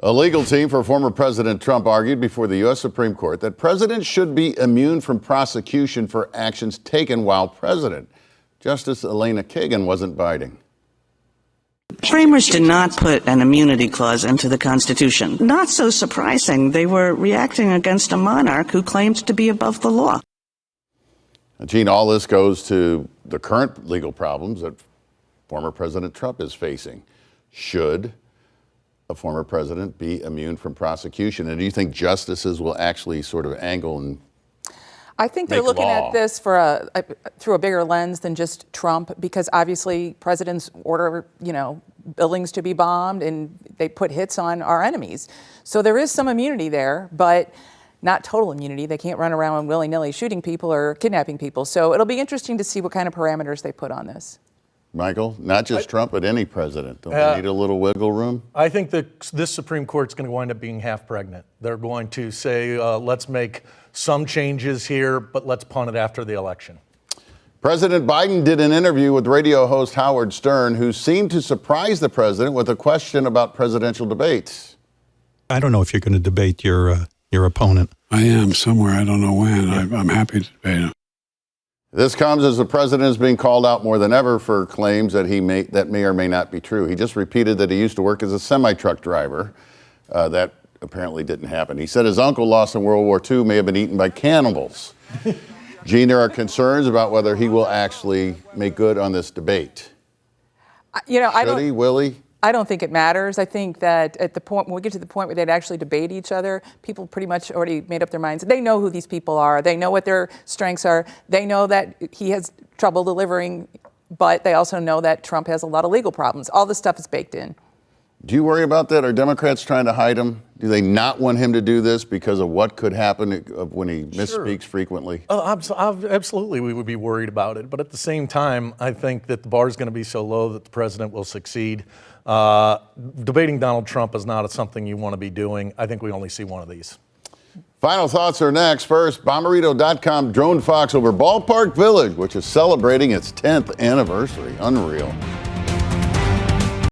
A legal team for former President Trump argued before the U.S. Supreme Court that presidents should be immune from prosecution for actions taken while president. Justice Elena Kagan wasn't biting. Framers did not put an immunity clause into the Constitution. Not so surprising. They were reacting against a monarch who claimed to be above the law. Gene, all this goes to the current legal problems that former President Trump is facing. Should a former president be immune from prosecution? And do you think justices will actually sort of angle and I think they're looking at this for through a bigger lens than just Trump, because obviously presidents order, buildings to be bombed and they put hits on our enemies. So there is some immunity there, but not total immunity. They can't run around willy-nilly shooting people or kidnapping people. So it'll be interesting to see what kind of parameters they put on this. Michael, not just Trump, but any president. Don't they need a little wiggle room? I think that this Supreme Court's going to wind up being half pregnant. They're going to say, let's make some changes here, but let's punt it after the election. President Biden did an interview with radio host Howard Stern, who seemed to surprise the president with a question about presidential debates. I don't know if you're going to debate your opponent. I am somewhere. I don't know when. I'm happy to debate him. This comes as the president is being called out more than ever for claims that that may or may not be true. He just repeated that he used to work as a semi-truck driver. That apparently didn't happen. He said his uncle, lost in World War II, may have been eaten by cannibals. Gene, there are concerns about whether he will actually make good on this debate. Will he? I don't think it matters. I think that at the point, when we get to the point where they'd actually debate each other, people pretty much already made up their minds. They know who these people are. They know what their strengths are. They know that he has trouble delivering, but they also know that Trump has a lot of legal problems. All this stuff is baked in. Do you worry about that? Are Democrats trying to hide him? Do they not want him to do this because of what could happen when he misspeaks frequently? Absolutely, we would be worried about it. But at the same time, I think that the bar is going to be so low that the president will succeed. Debating Donald Trump is not something you want to be doing. I think we only see one of these. Final thoughts are next. First, Bomberito.com drone fox over Ballpark Village, which is celebrating its 10th anniversary. Unreal.